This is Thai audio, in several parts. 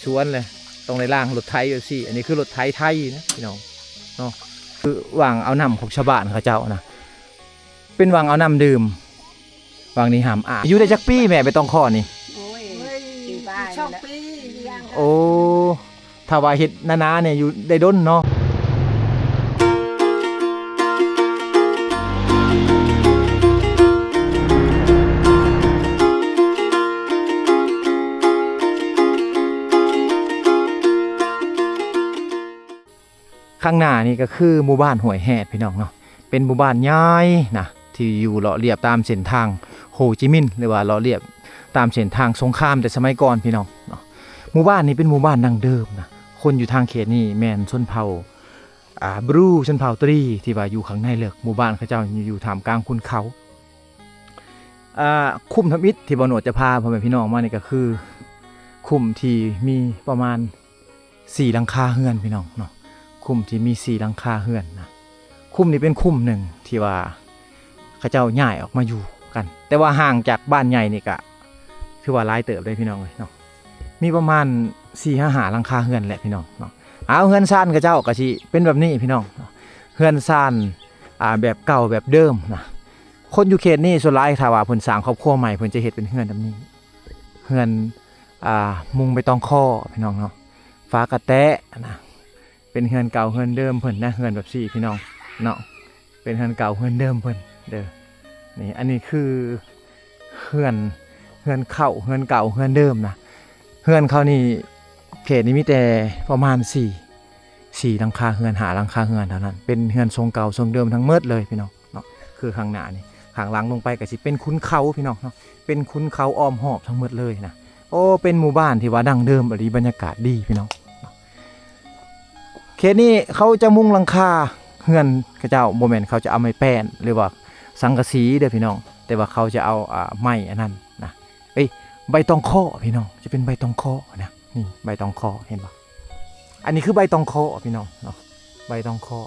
สวนเลยตรงในล่างรถไถอยู่สิอันนี้คือรถไถไทยนะพี่น้องเนาะคือวางเอาน้ำของชาวบ้านเขาเจ้านะเป็นวางเอาน้ำดื่มวางนี่หามอยู่ได้จักปีแม่ไปต้องข้อนี่โอ้ยปีบ้านช่องปีโอ้ถ้าว่าเฮ็ดนาๆเนี่ยอยู่ได้ด้นเนาะข้างหน้านี่ก็คือหมู่บ้านห้วยแฮดพี่น้องเนาะเป็นหมู่บ้านใหญ่นะที่อยู่เลาะเลียบตามเส้นทางโฮจิมินห์หรือว่าเลาะเลียบตามเส้นทางสงครามแต่สมัยก่อนพี่น้องเนาะหมู่บ้านนี้เป็นหมู่บ้านดั้งเดิมนะคนอยู่ทางเขตนี้แม่นชนเผ่าบรูชนเผ่าตรีที่ว่าอยู่ข้างในเลิกหมู่บ้านเขาเจ้าอยู่ท่ามกลางคุณเขาคุ้มทมิตรที่บ่หนวดจะพาพ่อแม่พี่น้องมานี่ก็คือคุ้มที่มีประมาณ4หลังคาเรือนพี่น้องเนาะคุ้มที่มี4หลังคาเรือนนะคุ้มนี้เป็นคุ้มหนึ่งที่ว่าเขาเจ้าย้ายออกมาอยู่กันแต่ว่าห่างจากบ้านใหญ่นี่ก็คือว่าหลายเติบเลยพี่น้องเลยเนาะมีประมาณ4-5หลังคาเรือนแหละพี่น้องเนาะเอาเรือนซ่านเขาเจ้าก็สิเป็นแบบนี้พี่น้องเรือนซ่านแบบเก่าแบบเดิมนะคนอยู่เขตนี้ส่วนหลายถ้าว่าเพิ่นสร้างครอบครัวใหม่เพิ่นจะเฮ็ดเป็นเรือนแบบนี้เรือนมุงใบตองข้อพี่น้องเนาะฟ้ากระแตะนะเป็นเรือนเก่าเรือนเดิมเพิ่นนะเรือนแบบ4พี่น้องเนาะเป็นเรือนเก่าเรือนเดิมเพิ่นเด้อนี่อันนี้คือเรือนเข้าเรือนเก่าเรือนเดิมนะเรือนเขานี่เขตนี้มีแต่ประมาณ4หลังคาเรือน5หลังคาเรือนเท่านั้นเป็นเรือนทรงเก่าทรงเดิมทั้งหมดเลยพี่น้องเนาะคือข้างหน้านี่ข้างหลังลงไปก็สิเป็นคุ้นเขาพี่น้องเนาะเป็นคุ้นเขาอ้อมหอบทั้งหมดเลยนะโอ้เป็นหมู่บ้านที่ว่าดั้งเดิมบรรยากาศดีพี่น้องเขตนี้เขาจะมุงหลังคาเฮือนเขาเจ้าโมเมนต์เขาจะเอาไม้แป้นหรือว่าสังกะสีเด้อพี่น้องแต่ว่าเขาจะเอาไม้อันนั้นนะใบตองข้อพี่น้องจะเป็นใบตองข้อนะนี่ใบตองข้อเห็นปะอันนี้คือใบตองข้อพี่น้องเนาะใบตองข้อ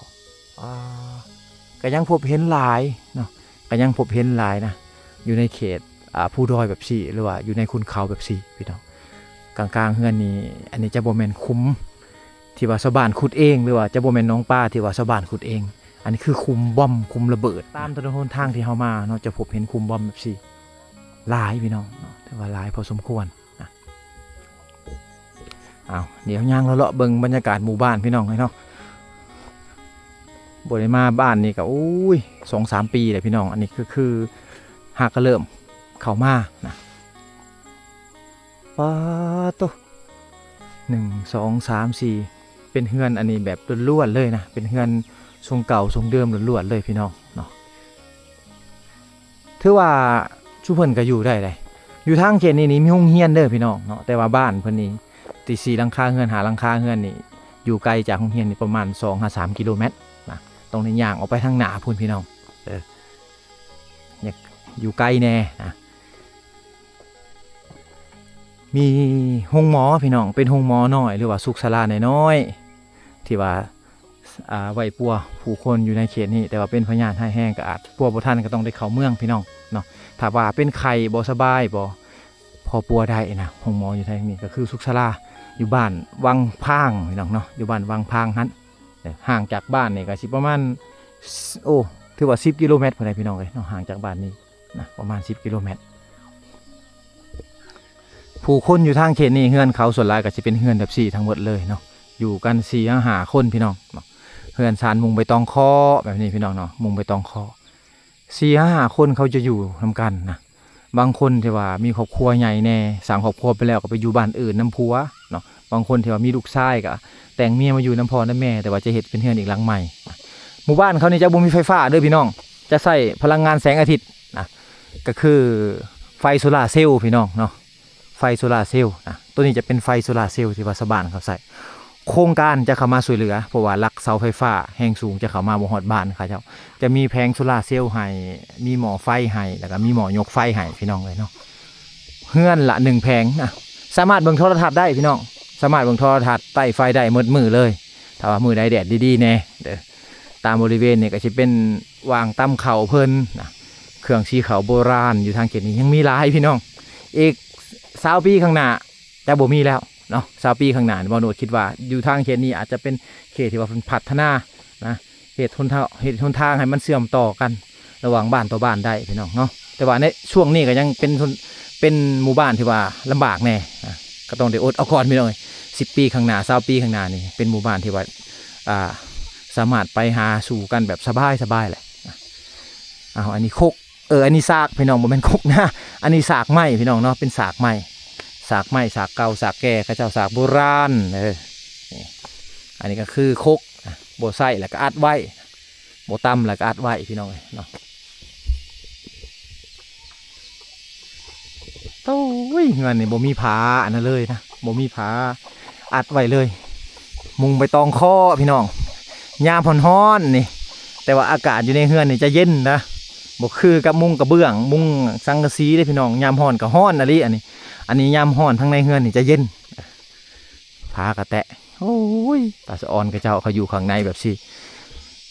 ก็ยังพบเห็นหลายเนาะก็ยังพบเห็นหลายนะอยู่ในเขตผู้ดอยแบบสี่หรือว่าอยู่ในคุณเขาแบบสี่พี่น้องกลางๆเฮือนนี้อันนี้จะโมเมนต์คุ้มที่ว่าชาวบ้านขุดเองหรือว่าจะโมเมนต์น้องป้าที่ว่าชาวบ้านขุดเองอันนี้คือคุมบอมคุมระเบิดตามถนนหนทางที่เขามาเนาะจะพบเห็นคุมบอมแบบสี่หลายพี่น้องเนาะแต่ว่าหลายพอสมควรนะเดี๋ยวย่างเลาะเบิ่งบรรยากาศหมู่บ้านพี่น้องเลยเนาะบริมาบ้านนี่ก็2-3 ปีเลยพี่น้องอันนี้คือหากก็เริ่มเข้ามานะป้าโต1 2 3 4เป็นเฮือนอันนี้แบบล้วนๆเลยนะเป็นเฮือนทรงเก่าทรงเดิมล้วนๆเลยพี่น้องเนาะถือว่าชุเพิ่นก็อยู่ได้เลยอยู่ทางเขตนี้มีโรงเรียนเด้อพี่น้องเนาะแต่ว่าบ้านเพิ่นนี่ตี4หลังคาเฮือน5หลังคาเฮือนนี่อยู่ไกลจากโรงเรียนนี่ประมาณ2-3 กิโลเมตรนะตรงนี้ย่างออกไปทางหน้าพุ่นพี่น้องอยากอยู่ไกลแน่นะมีห้องหมอพี่น้องเป็นห้องหมอน้อยหรือว่าสุขศาลาน้อยๆที่ว่าไว้ปัวผู้คนอยู่ในเขตนี้แต่ว่าเป็นพยานให้แห้งก็อาจปัวบ่ทันก็ต้องได้เข้าเมืองพี่น้องเนาะถ้าว่าเป็นไข้บ่สบายบ่พอปัวได้นะห้องหมออยู่ทางนี้ก็คือสุขศาลาอยู่บ้านวังพางพี่น้องเนาะอยู่บ้านวังพางฮั่นห่างจากบ้านนี่ก็สิประมาณถือว่า10 กิโลเมตรพอได้พี่น้องเลยเนาะห่างจากบ้านนี้นะประมาณ10 กิโลเมตรผู้คนอยู่ทางเขตนี้เฮือนเขาส่วนหลายก็จะเป็นเฮือนแบบ4ทั้งหมดเลยเนาะอยู่กัน4-5 คนพี่น้องเฮือนซานมุงใบตองข้อแบบนี้พี่น้องเนาะมุงใบตองข้อ4-5 คนเขาจะอยู่ทำกันนะบางคนที่ว่ามีครอบครัวใหญ่แน่สั่งครอบครัวไปแล้วก็ไปอยู่บ้านอื่นน้ำพัวเนาะบางคนที่ว่ามีลูกชายก็แต่งเมียมาอยู่น้ำพ่อน้ำแม่แต่ว่าจะเฮ็ดเป็นเฮือนอีกหลังใหม่หมู่บ้านเขานี่จะบ่มีไฟฟ้าเด้อพี่น้องจะใช้พลังงานแสงอาทิตย์นะก็คือไฟโซลาร์เซลล์พี่น้องเนาะไฟโซลาร์เซลล์นะตัวนี้จะเป็นไฟโซลาร์เซลล์ที่ว่าชาวบ้านเขาใส่โครงการจะเข้ามาช่วยเหลือเพราะว่าลักเสาไฟฟ้าแรงสูงจะเข้ามาบ่ฮอดบ้านเขาเจ้าจะมีแผงโซลาร์เซลล์ให้มีหม้อไฟให้แล้วก็มีหม้อยกไฟให้พี่น้องเลยเนาะเฮือนละ1แผงนะสามารถเบิ่งโทรทัศน์ได้พี่น้องสามารถเบิ่งโทรทัศน์ใต้ไฟได้หมดมือเลยถ้าว่ามือใดแดดดีๆแน่เด้อตามบริเวณนี่ก็สิเป็นวางตำเข่าเพิ่นนะเครื่องชี้เขาโบราณอยู่ทางเขตนี้ยังมีหลายพี่น้องอีก20 ปีข้างหน้าจะบ่มีแล้ว เนาะ20 ปีข้างหน้าบ่โนดคิดว่าอยู่ทางเขตนี้อาจจะเป็นเขตที่ว่าเพิ่นพัฒนานะเหตุหนทางให้มันเชื่อมต่อกันระหว่างบ้านต่อบ้านได้พี่น้องเนาะแต่ว่าในช่วงนี้ก็ยังเป็นหมู่บ้านที่ว่าลำบากแน่นะก็ต้องได้อดเอาก่อนพี่น้อง10 ปีข้างหน้า20 ปีข้างหน้านี่เป็นหมู่บ้านที่ว่าสามารถไปหาสู่กันแบบสบายแหละอันนี้คกอันนี้สากพี่น้องบ่แม่นคกนะอันนี้สากไม้พี่น้องเนาะเป็นสากไม้สากเก่าสากแก่เขาเจ้าสากโบราณอันนี้ก็คือคกโบไส้แล้วก็อัดไว้โบตั้มแล้วก็อัดไว้พี่น้องเนาะโต้ยเงินนี่โบมีผาอันนั้นเลยนะโบมีผาอัดไว้เลยมุงใบตองข้อพี่น้องยามร้อนๆนี่แต่ว่าอากาศอยู่ในเฮือนนี่จะเย็นนะบกคือกับมุงกระเบื้องมุงสังกะสีได้พี่น้องยามร้อนกับร้อนอะไรอันนี้ยามร้อนทั้งในเฮือนนี่จะเย็นผากระแตะโอ้ยตาสะออนกระเจ้าเขาอยู่ข้างในแบบสิ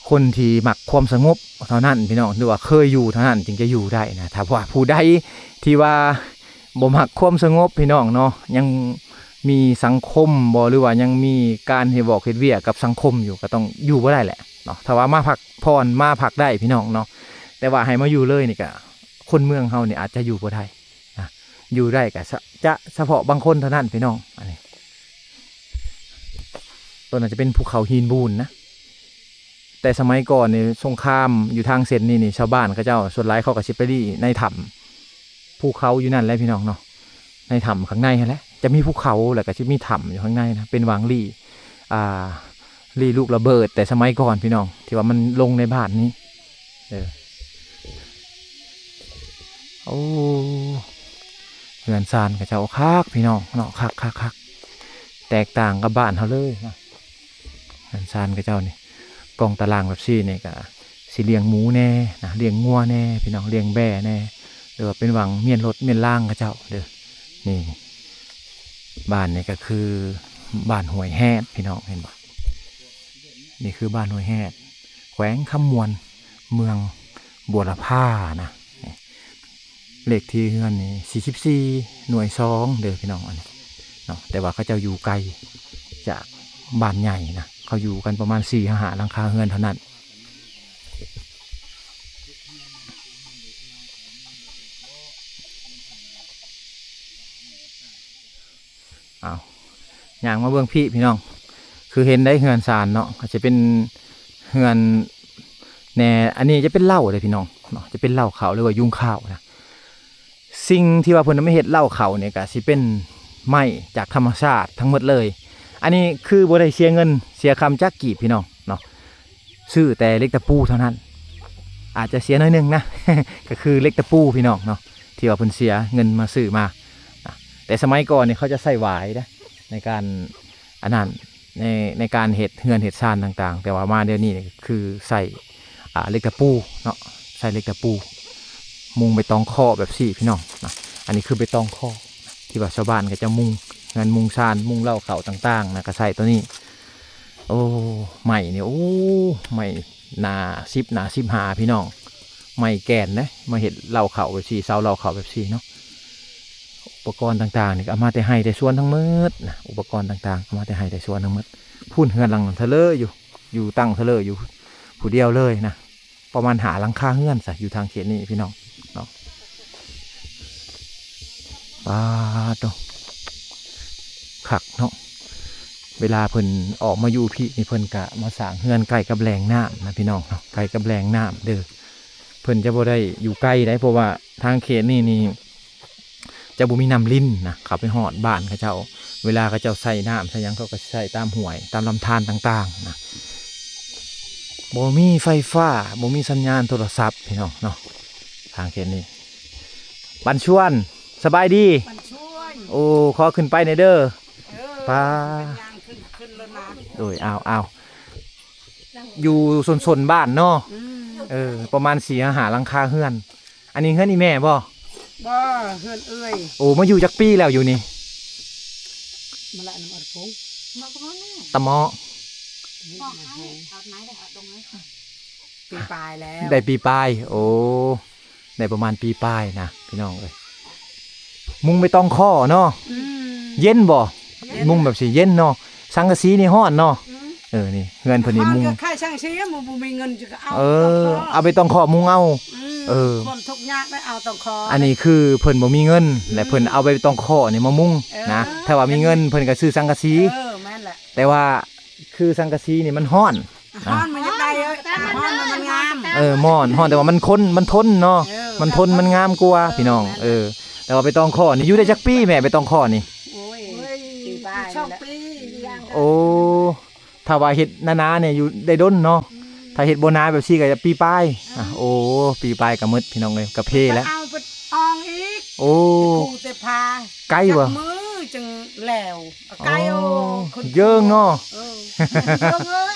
คนที่มักความสงบเท่านั้นพี่น้องหรือว่าเคยอยู่เท่านั้นจึงจะอยู่ได้นะถ้าว่าผู้ใดที่ว่าบ่มักความสงบพี่น้องเนาะยังมีสังคมบ่หรือว่ายังมีการเฮ็ดบอกเฮ็ดเวียกกับสังคมอยู่ก็ต้องอยู่บ่ได้แหละเนาะถ้าว่ามาพักผ่อนมาพักได้พี่น้องเนาะแต่ว่าให้มาอยู่เลยนี่ก็คนเมืองเฮานี่อาจจะอยู่บ่ได้นะอยู่ได้ก็จะเฉพาะบางคนเท่านั้นพี่น้องอันนี้ต้นอาจจะเป็นภูเขาหินบูนนะแต่สมัยก่อนนี่สงครามอยู่ทางเส้นนี่ชาวบ้านเขาเจ้าส่วนหลายเขาก็สิไปที่ในถ้ำภูเขาอยู่นั่นแหละพี่น้องเนาะในถ้ำข้างในนั่นแหละจะมีภูเขาแล้วก็จะมีถ้ำอยู่ข้างในนะเป็นวางลี่ลูกระเบิดแต่สมัยก่อนพี่น้องที่ว่ามันลงในบ้านนี้โอ้เฮือนซานกับเจ้าคักพี่น้องเนาะคักแตกต่างกับบ้านเขาเลยนะเฮือนซานกับเจ้านี่กองตารางแบบซี่นี่ก็สิเลี้ยงหมูแน่นะเลี้ยงงัวแน่พี่น้องเลี้ยงแบ่แน่หรือว่าเป็นหวังเมียนรถเมียนล่างกับเจ้าเด้อนี่บ้านนี่ก็คือบ้านห้วยแฮดพี่น้องเห็นบ่นี่คือบ้านห้วยแฮดแขวงคำมวลเมืองบัวละพานะเลขที่เฮือนนี่44 หน่วย 2เด้อพี่น้องอันนี้เนาะแต่ว่าเขาเจ้าอยู่ไกลจากบ้านใหญ่นะเขาอยู่กันประมาณ4-5 หลังคาเฮือนเท่านั้นอย่างมาเบื้องพี่น้องคือเห็นได้เฮือนซานเนาะอาจจะเป็นเฮือนแน่อันนี้จะเป็นเหล้าเลยพี่น้องเนาะจะเป็นเหล้าเขาหรือว่ายุงข้าวนะสิ่งที่ว่าเพิ่นไม่เห็ดเหล้าเขาเนี่ยก็สิเป็นไม้จากธรรมชาติทั้งหมดเลยอันนี้คือบ่ได้เสียเงินเสียคำจักกีบพี่น้องเนาะซื้อแต่เล็กตะปูเท่านั้นอาจจะเสียน้อยนึงนะ ก็คือเล็กตะปูพี่น้องเนาะที่ว่าเพิ่นเสียเงินมาซื้อมาแต่สมัยก่อนเนี่ยเขาจะใส่หวายนะในการอันนั้นในการเห็ดเฮือนเห็ดซานต่างๆแต่ว่ามาเดี๋ยวนี้คือใส่เล็กตะปูเนาะใส่เล็กตะปูมุงใบตองข้อแบบสี่พี่น้องนะอันนี้คือใบตองข้อที่ว่าชาวบ้านก็จะมุงงานมุงซานมุงเหล้าเขาต่างๆนะก็ใส่ตัวนี้โอ้ใหม่เนี่ยโอ้ใหม่นา15พี่น้องใหม่แก่นนะมาเห็ดเหล้าเขาแบบสี่เสาเหล้าเขาแบบสี่เนาะอุปกรณ์ต่างๆนี่เอามาแต่ให้แต่ส่วนทั้งมืดนะอุปกรณ์ต่างๆเอามาแต่ให้แต่ส่วนทั้งมืดพุ่นเฮือนหลังทะเลอยู่ตั้งทะเลอยู่ผู้เดียวเลยนะประมาณหาหลังคาเฮือนซะอยู่ทางเขตนี้พี่น้องเนาะป้าดขักเนาะเวลาเพิ่นออกมาอยู่พี่นี่เพิ่นกะมาสร้างเฮือนใกล้กับแหล่งน้ำนะพี่น้องเนาะใกล้กับแหล่งน้ำเด้อเพิ่นจะบ่ได้อยู่ใกล้ได้เพราะว่าทางเขตนี่จะบ่มีน้ำลิ้นนะขับไปหอดบ้านเขาเจ้าเวลาเขาเจ้าใส่น้ำใส่ยังเขาก็ใส่ตามห้วยตามลำธารต่างๆนะบ่มีไฟฟ้าบ่มีสัญญาณโทรศัพท์พี่น้องเนาะทางเขตนี้บันชวนสบายดีโอ้ขอขึ้นไปในเด้อป้าโดยเอาอยู่สนบ้านเนาะประมาณ4-5 หลังคาเฮือนอันนี้เฮือนอีแม่บ่เฮือนเอ้ยโอ้มาอยู่จักปีแล้วอยู่นี่มาละน้ำอัดฟงตะเมาะปีปลายแล้วได้ปีปลายโอ้ได้ประมาณปีปลายนะพี่น้องเลยมุงไม่ต้องข้อเนาะเย็นบ่ มุงแบบสิเย็นเนาะสังกะสีนี่ฮ้อนเนาะ อืม นี่เฮือนเพิ่นนี่มุง ก็ค่าช่างเสียบ่มีเงินจะเอา เอาไปต้องขอมุงเอา คนทุกข์ยากได้เอาต้องขอ อันนี้คือเพิ่นบ่มีเงินและเพิ่นเอาไปต้องขอนี่มามุงนะถ้าว่ามีเงินเพิ่นก็ซื้อสังกะสี แม่นแหละ แต่ว่าคือสังกะสีนี่มันฮ้อน ฮ้อนมันจะได้ฮ้อนมันงาม ม่อนฮ้อนแต่ว่ามันทนเนาะมันทนมันงามกว่าพี่น้องแต่ว่าไปต้องขอนี่อยู่ได้จักปีแม่ไปต้องขอนี่ โอ้ยปีป้ายชอบปีอย่าง โอ้ถ้าว่าเฮ็ดนาๆเนี่ยอยู่ได้ดนเนาะถ้าเฮ็ดบ่นาแบบซี่ก็จะปีปลายโอ้ปีปลายก็หมดพี่น้องเอ้ยก็เพแล้ว เอาไปอองอีก โอ้ ปูแต่พา ไกลบ่ จับมือจึงแหลวไกลโอ้คน เยิงเนาะ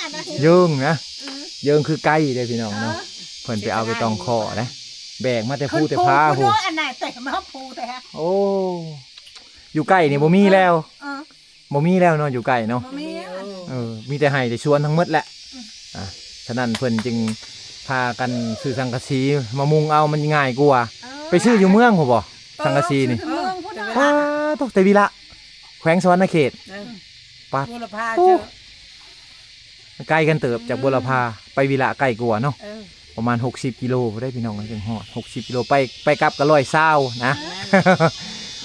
อันนั้น เยิงนะเยิงคือไก่เด้พี่น้องเนาะเพิ่นไปเอาไปต้องขอนะแบกมาแต่ผู้แต่พา ผู้ ผู้ อันไหนแต่มาผู้แต่ โอ้อยู่ใกล้นี่บ่มีแล้วบ่มีแล้วเนาะอยู่ใกล้เนาะ มี มีแต่ให้แต่ชวนทั้งหมดแหละฉะนั้นเพิ่นจึงพากันซื้อสังกะสีมามุงเอามันง่ายกว่าไปซื้ออยู่เมืองพุ่นบ่สังกะสีนี่ตกแต่วิระแขวงสวรรณเขตปัด บุรพาเจอ ใกล้กันเติบจากบุรพาไปวิระใกล้กว่าเนาะ เออ ประมาณ60กิโลได้พี่น้องกันจังฮอด60กิโลไปกลับก็120นะ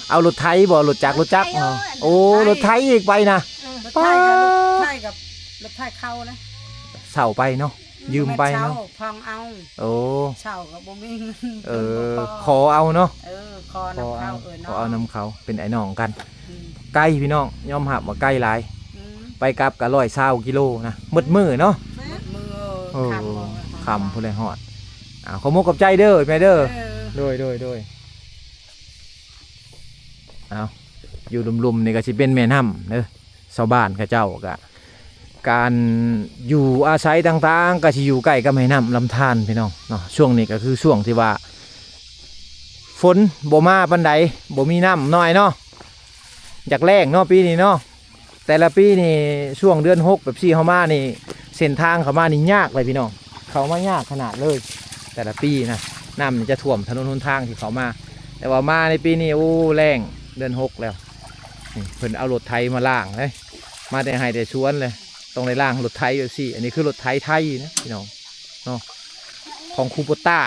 เอารถไถบ่รถจักรเอาโอ้รถไถอีกไปนะ รถไทยกับรถไทยเข้านะ เสาไปเนาะยืมไปเนาะ พองเอา โอ้ เช่ากับบ่มี ขอเอาเนาะ คอน้ำเข้าขอเอาน้ำเขาเป็นไอ้น้องกันใกล้พี่น้องยอมหับว่าใกล้หลายไปกลับก็120กิโลนะมืดมือเนาะ มือ คำพูดเลยฮอดขอมุกกับใจเด้อแม่เด้อโดยเอาอยู่ลุมๆนี่ก็สิเป็นแม่น้ำเด้อชาวบ้านเขาเจ้าก็การอยู่อาศัยต่างๆก็สิอยู่ใกล้กับแม่น้ำลำธารพี่น้องเนาะช่วงนี้ก็คือช่วงที่ว่าฝนบ่มาปานใดบ่มีน้ำน้อยเนาะอยากแรงเนาะปีนี้เนาะแต่ละปีนี่ช่วงเดือน6แบบ4เฮามานี่เส้นทางเข้ามานี่ยากเลยพี่น้องเขามายากขนาดเลยแต่ละปีนะน้ำจะท่วมถนนหนทางที่เขามาแต่ว่ามาในปีนี้โอ้แรงเดือน6แล้วนี่เพิ่นเอารถไถมาล่างเลยมาแต่ให้แต่ชวนเลยต้องในล่างรถไถอยู่สิอันนี้คือรถไถไทยนะพี่น้องเนาะของคูโบต้า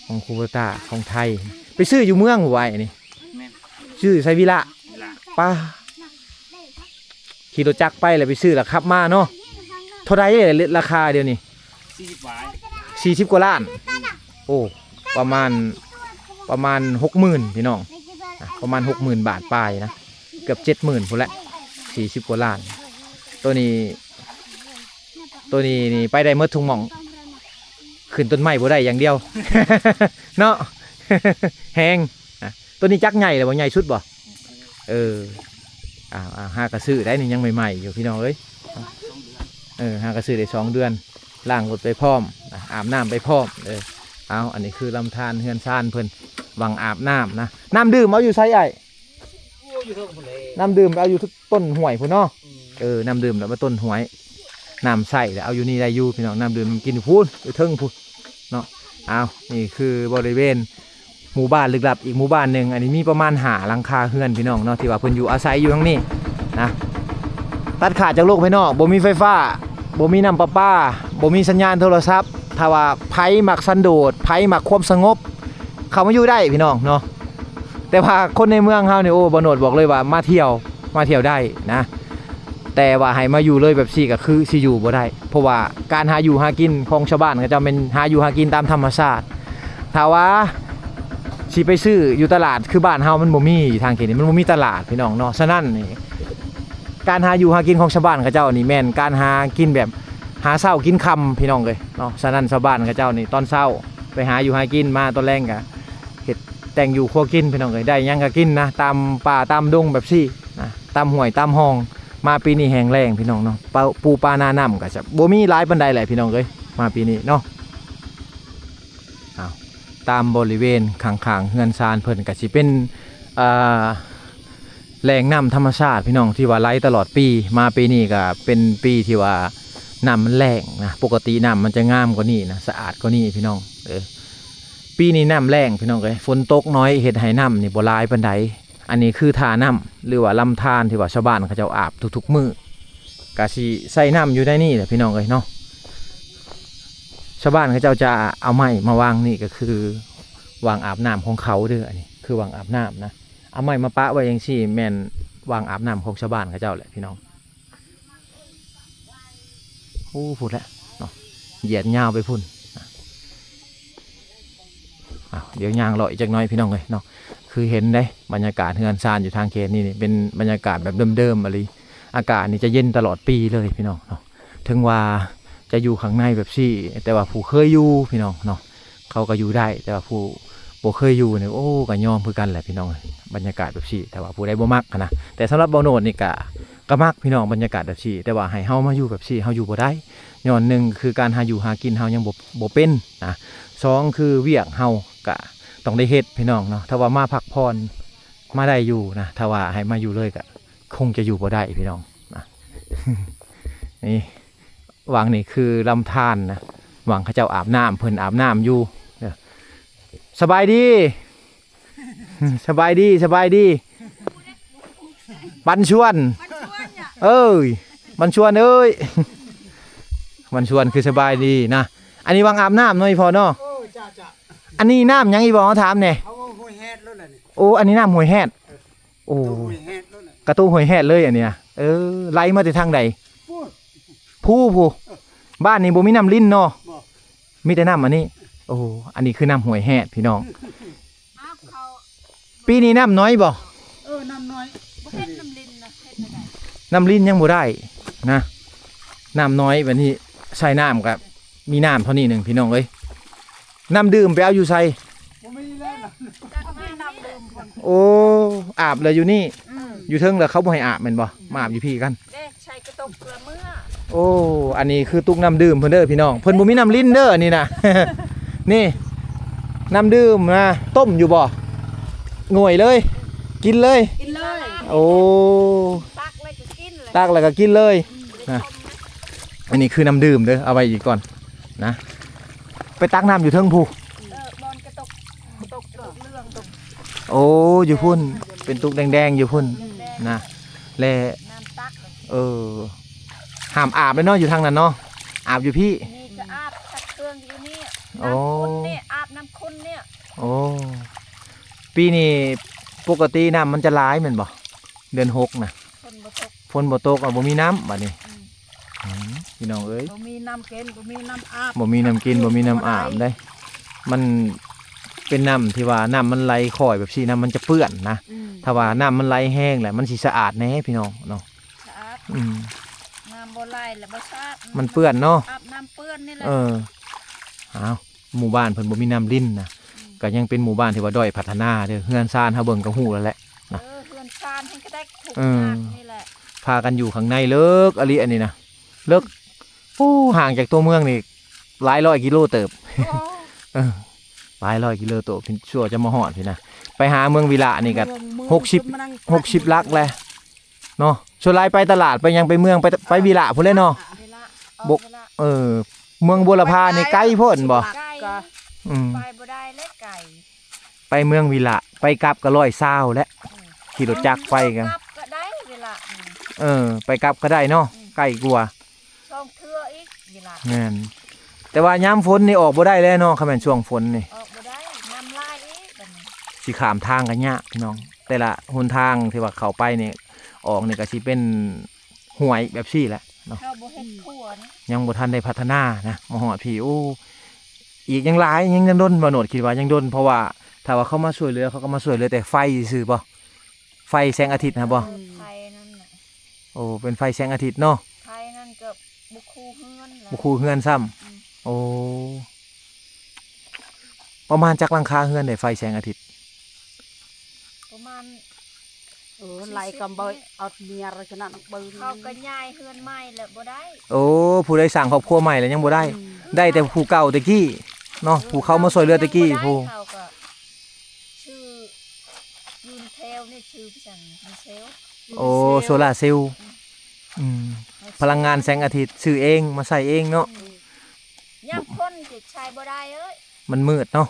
ของคูโบต้าของไทยไปซื้ออยู่เมืองหัวไอ้นี่ซื้อไซวิละป้าขี่รถจักรไปเลยไปซื้อแล้วขับมาเนาะเท่าไรเลยราคาเดียวนี่40 กว่าล้านโอ้ประมาณ60,000พี่น้องประมาณ60,000 บาทปลายนะเกือบ70,000พุ่นละ40 กว่าล้านตัวนี้นี่ไปได้เมื่อทุงหม่องขึ้นต้นไม้บ่ได้อย่างเดียว เนาะ แหงตัวนี้จักใหญ่เลยบ่ใหญ่สุดบ่หากระซื้อได้นี่ยังใหม่ๆอยู่พี่น้องเอ้ยหากระซื้อได้2 เดือนล้างรถไปพร้อมอาบน้ำไปพร้อมอันนี้คือลำธารเฮือนซ่านเพิ่นวังอาบน้ำนะน้ำดื่มเอาอยู่ไสไอ้น้ำดื่มเอาอยู่ทุกต้นห้วยพุ่นเนาะน้ำดื่มแล้วมาต้นห้วยน้ำใส่แล้วเอาอยู่นี่ได้อยู่พี่น้องน้ำดื่มกินพูนอยู่เทิงพูนเนาะนี่คือบริเวณหมู่บ้านลึกลับอีกหมู่บ้านหนึ่งอันนี้มีประมาณ5 หลังคาเฮือนพี่น้องเนาะที่ว่าเพิ่นอยู่อาศัยอยู่ทั้งนี้นะตัดขาดจากโลกภายนอกบ่มีไฟฟ้าบ่มีน้ำประปาบ่มีสัญญาณโทรศัพท์ถ้าว่าไผมักสันโดษไผมักความสงบเข้ามาอยู่ได้พี่น้องเนาะแต่ว่าคนในเมืองเฮาเนี่ยโอ้บ่โนดบอกเลยว่ามาเที่ยวได้นะแต่ว่าให้มาอยู่เลยแบบซี่ก็คือสิอยู่บ่ได้เพราะว่าการหาอยู่หากินของชาวบ้านก็จะเป็นหาอยู่หากินตามธรรมชาติถ้าว่าสิไปซื้ออยู่ตลาดคือบ้านเฮามันบ่มีทางเขตนี้มันบ่มีตลาดพี่น้องเนาะฉะนั้นนี่การหาอยู่หากินของชาวบ้านเขาเจ้านี่แม่นการหากินแบบหาเช้ากินค่ำพี่น้องเลยเนาะฉะนั้นชาวบ้านเขาเจ้านี่ตอนเช้าไปหาอยู่หากินมาตอนแรงก็เฮ็ดแต่งอยู่ครัวกินพี่น้องเลยได้ยังก็กินนะตามป่าตามดงแบบซี่นะตามห้วยตามห้องมาปีนี้แห้งแล้งพี่น้องเนาะปูปลานาน้ำก็จะบ่มีหลายปานใดแหละพี่น้องเลยมาปีนี้เนาะตามบริเวณข้างๆเฮือนซานเพิ่นก็สิเป็นแหล่งน้ำธรรมชาติพี่น้องที่ว่าไหลตลอดปีมาปีนี้ก็เป็นปีที่ว่าน้ำมันแรงนะปกติน้ำมันจะงามกว่านี้นะสะอาดกว่านี้พี่น้องปีนี้น้ำแรงพี่น้องเลยฝนตกน้อยเฮ็ดให้น้ำนี่บ่หลายปานใด อันนี้คือท่าน้ำหรือว่าลำธารที่ว่าชาวบ้านเขาเจ้าอาบทุกๆมื้อกะสิใส่น้ำอยู่ได้นี่แหละพี่น้องเอ้ยเนาะชาวบ้านเขาเจ้าจะเอาไม้มาวางนี่ก็คือวางอาบน้ำของเขาเด้ออันนี้คือวางอาบน้ำนะเอาไม้มาปะไว้อย่างซี่แม่นวางอาบน้ำของชาวบ้านเขาเจ้าแหละพี่น้องโอ้พูดแล้วเนาะเหยียดยาวไปพุ่นเดี๋ยวยางเลาะอีกจักหน้อยพี่น้องเลยเนาะคือเห็นได้บรรยากาศเฮือนซานอยู่ทางเขตนี่เป็นบรรยากาศแบบเดิมๆอะไรอากาศนี่จะเย็นตลอดปีเลยพี่น้องเนาะถึงว่าจะอยู่ข้างในแบบซี่แต่ว่าผู้เคยอยู่พี่น้องเนาะเขาก็อยู่ได้แต่ว่าผู้บ่เคยอยู่เนี่ยโอ้ก็ยอมคือกันแหละพี่น้องบรรยากาศแบบซี่แต่ว่าผู้ใดบ่มักนะแต่สำหรับบ่โนดนี่ก็มักพี่น้องบรรยากาศแบบซี่แต่ว่าให้เฮามาอยู่แบบซี่เฮาอยู่บ่ได้ย้อนหนึ่งคือการหาอยู่หากินเฮายังบ่เป็นนะสองคือเวียกเฮากะต้องได้เฮ็ดพี่น้องเนาะถ้าว่ามาพักผ่อนมาได้อยู่นะถ้าว่าให้มาอยู่เลยก็คงจะอยู่บ่ได้พี่น้องนะ นี่วางนี่คือลำธารนะวางเขาเจ้าอาบน้ำเพิ่นอาบน้ำอยู่สบายดี สบายดีสบายดีบันชวนเอ้ยบันชวนเอ้ย บันชวนคือสบายดีนะอันนี้วางอาบน้ำหน่อยพอเนาะอันนี้น้ำยังอีบอกเขาถามเนี่ยโอ้อันนี้น้ำห้วยแฮดโอ้กระตู้ห้วยแฮดเลยอันเนี้ยไล่มาจากทางใดผู้บ้านนี้บ่มีน้ำลิ้นเนาะมีแต่น้ำอันนี้โอ้อันนี้คือน้ำห้วยแฮดพี่น้องปีนี้น้ำน้อยบ่น้ำน้อยบ่เฮ็ดน้ำลิ้นนะเฮ็ดได้ น้ำลิ้นยังบ่ได้นะน้ำน้อยแบบนี้ใส่น้ำกับมีน้ำเท่านี้หนึ่งพี่น้องเอ้ยน้ำดื่มไปเอาอยู่ใส่โอ้อาบเลยอยู่นี่อยู่เทิงแล้วเขาบ่ให้อาบแม่นบ่มาอาบอยู่พี่กันเด้ใช้กระตุกเกลือเมื่อโอ้อันนี้คือตุกน้ำดื่มเพิ่นเด้อพี่น้องเพิ่นบ่มีน้ำลิ้นเด้ออันนี้นะ นี่น้ำดื่มนะต้มอยู่บ่หน่วยเลยกินเลย กินเลย โอ้ ตักเลยก็กินเลย ตักแล้วก็กินเลยนะอันนี้คือน้ำดื่มเด้อเอาไว้อีกก่อนนะไปตักน้ำอยู่เทิงผู้ บอลกระตุกเรื่องตก โอ้อยู่พุ่นเป็นตุกแดงๆอยู่พุ่นนะและ น้ำตักห้ามอาบเลยเนาะอยู่ทางนั้นเนาะอาบอยู่พี่นี่ก็อาบตักเครื่องอยู่นี่ โอ้ น้ำคุณเนี่ยอาบน้ำคุณเนี่ยโอ้ปีนี้ปกติน้ำมันจะร้ายเหมือนบ่เดือน6นะฝนบ่ตกบ่มีน้ำบัดนี้พี่น้องเอ้ยบ่มีน้ำกินบ่มีน้ำอาบบ่มีน้ำกินบ่มีน้ำอาบได้มันเป็นน้ำที่ว่าน้ำมันไหลคอยแบบนี้น้ำมันจะเปื้อนนะถ้าว่าน้ำมันไหลแห้งแหละมันสิสะอาดแน่พี่น้องเนาะสะอาดน้ำบ่ไหลแล้วบ่สะอาดมันเปื้อนเนาะอาบน้ำเปื้อนนี่แหละอ้าวหมู่บ้านเพิ่นบ่มีน้ำลิ้นนะก็ยังเป็นหมู่บ้านที่ว่าด้อยพัฒนาเด้อเฮือนซานเฮาเบิ่งก็ฮู้แล้วแหละนะเฮือนซานให้ก็ได้ถูกมากนี่แหละพากันอยู่ข้างในเลิกอลิอันนี้นะเลิกโอ้ห่างจากตัวเมืองนี่หลายร้อยกิโลเติบหลายร้อยกิโลเติบชั่วจะมาฮอดพี่นะไปหาเมืองวิระนี่ก็60ลักแหละเนาะส่วนหลายไปตลาดไปยังไปเมืองไปวิระพุ่นเลยเนาะบกเมืองบุรพานี่ไกลโพ้นบ่ไปบ่ได้เล็กไก่ไปเมืองวิระไปกลับก็120และขี่รถจักรไปกันก็ได้เวลาไปกลับก็ได้เนาะใกล้กว่าช่องเทื่ออีกเวลาแม่นแต่ว่ายามฝนนี่ออกบ่ได้แล้วเนาะคันแม่นช่วงฝนนี่ออกบ่ได้น้ำลายอีกบัดนี้สิข้ามทางกันยากพี่น้องแต่ละหนทางที่ว่าเข้าไปนี่ออกนี่ก็สิเป็นห้วยแบบซี่แหละเนาะเฮาบ่เฮ็ดทั่วนะยังบ่ทันได้พัฒนานะมาฮอดพี่โอ้อีกยังหลายยังดนบ่โนดคิดว่ายังดนเพราะว่าถ้าว่าเขามาช่วยเหลือเขาก็มาช่วยเหลือแต่ไฟซื่อบ่ไฟแสงอาทิตย์นะบ่ไฟนั่นน่ะโอ้เป็นไฟแสงอาทิตย์เนาะไฟนั่นก็บ่คู่เฮือนแล้วบ่คู่เฮือนซ้ำโอ้ประมาณจักหลังคาเฮือนได้ไฟแสงอาทิตย์ประมาณไหลกำเบยเอาเมียราชนะนักปืนเขาก็ย้ายเฮือนใหม่แล้วบ่ได้โอ้ผู้ใดสั่งครอบครัวใหม่แล้วยังบ่ได้ได้แต่ผู้เก่าตะกี้เนาะผู้เขามาช่วยเหลือตะกี้ผู้ชื่อยูนเทลนี่ชื่อพี่จังยูนเทลโอ้โซลาร์เซลล์พลังงานแสงอาทิตย์ซื้อเองมาใส่เองเนาะย่ำคนจะใช้บ่ได้เอ้ยมันมืดเนาะ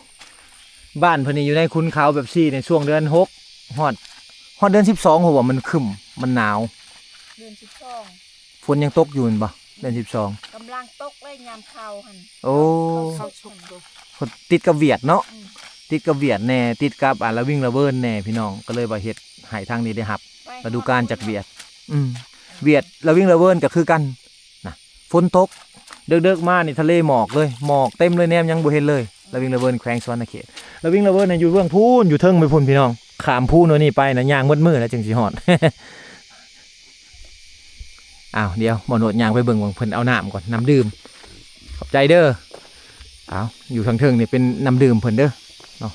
บ้านเพิ่นนี่อยู่ในคุณเขาแบบซี่ในช่วงเดือน6ฮอด ฮอดเดือน12หัวามันครึ้มมันหนาว เดือน12ฝนยังตกอยู่นั่นบ่เดือน12กำลังตกเลยยามเข้าหั่น โอ้ เข้าชุกดู คนติดกับเวียดเนาะ อืม ติดกับเวียดแน่ติดกับละวิ่งระเบิดแน่พี่น้องก็เลยว่าเฮ็ดให้ทางนี้ได้รับ ไป ฤดูกาลจากเวียดเวียดละวิ่งระเบิดก็คือกันนะฝนตกเดึกๆมานี่ทะเลหมอกเลยหมอกเต็มเลยแนมยังบ่เห็นเลยละวิ่งระเบิดแขวงสวรรณเขตละวิ่งระเบิดน่ะอยู่เบื้องพูนอยู่เทิงไปพุ่นพี่น้องขามพูนโน่นนี่ไปน่ะย่างมืดๆแล้วจึงสิฮอด อ้าวเดี๋ยวบ่โนดย่างไปเบิ่งว่าเพิ่นเอาน้ำก่อนน้ำดื่มขอบใจเด้ออ้าวอยู่ทางเทิงนี่เป็นน้ำดื่มเพิ่นเด้อเนาะ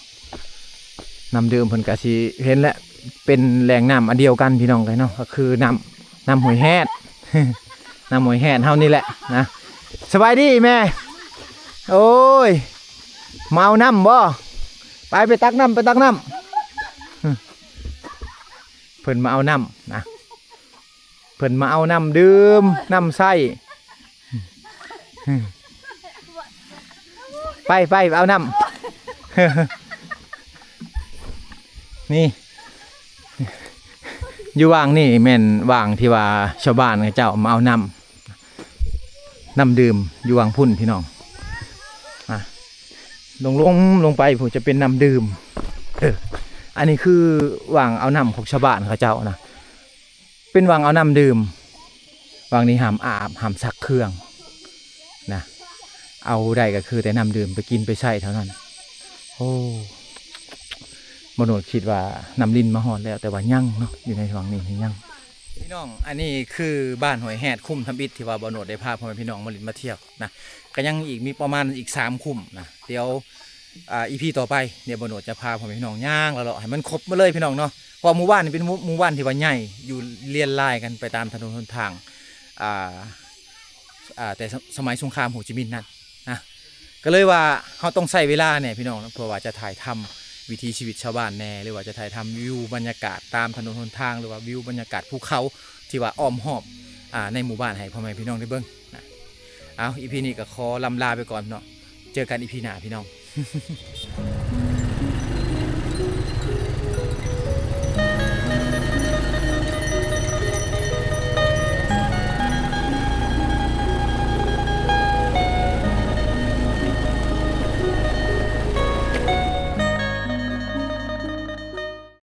น้ำดื่มเพิ่นก็สิเห็นแล้วเป็นแหล่งน้ำอันเดียวกันพี่น้องกันเนาะก็คือน้ำหอยแฮด น้ำหอยแฮดเฮานี่แหละนะสบายดีแม่โอ้ยมาเอาน้ำบ่ไปตักน้ำไปตักน้ำเพิ่นมาเอาน้ำนะเพิ่นมาเอาน้ำดื่มน้ำใส่ไปเอาน้ำ นี่อยู่ว่างนี่แม่นว่างที่ว่าชาวบ้านเจ้ามาเอาน้ำดื่มอยู่ว่างพุ่นพี่น้องลงไปผมจะเป็นน้ำดื่มอันนี้คือว่างเอาน้ำของชาวบ้านเขาเจ้านะเป็นว่างเอาน้ำดื่มว่างนี้ห้ามอาบห้ามซักเครื่องนะเอาได้ก็คือแต่น้ำดื่มไปกินไปใช้เท่านั้นโอ้มโนดคิดว่าน้ำลิ้นมาหอดแล้วแต่ว่ายั่งเนาะอยู่ในวังนี้ยั่งพี่น้องอันนี้คือบ้านหอยแหดคุ้มทำอิฐที่ว่าบโนดได้พาพ่อแม่พี่น้องมาลิ้นมาเที่ยวนะก็ยังอีกมีประมาณอีก3คุ้มนะเดี๋ยวอีพีต่อไปเดี๋ยวบโนดจะพาพ่อแม่พี่น้องย่างแล้วให้มันครบมาเลยพี่น้องเนาะเพราะหมู่บ้านนี่เป็นหมู่บ้านที่ว่าใหญ่อยู่เลียนลายกันไปตามถนนหนทางแต่สมัยสงครามโฮจิมินห์นั่นนะก็เลยว่าเขาต้องใช้เวลาเนี่ยพี่น้องเพื่อว่าจะถ่ายทำวิถีชีวิตชาวบ้านแน่หรือว่าจะถ่ายทำวิวบรรยากาศตามถนนหนทางหรือว่าวิวบรรยากาศภูเขาที่ว่าอ้อมหอบในหมู่บ้านให้พ่อแม่พี่น้องได้เบิ่งนะเอาอีพีนี้ก็ขอลำลาไปก่อนเนาะเจอกันอีพีหน้าพี่น้อง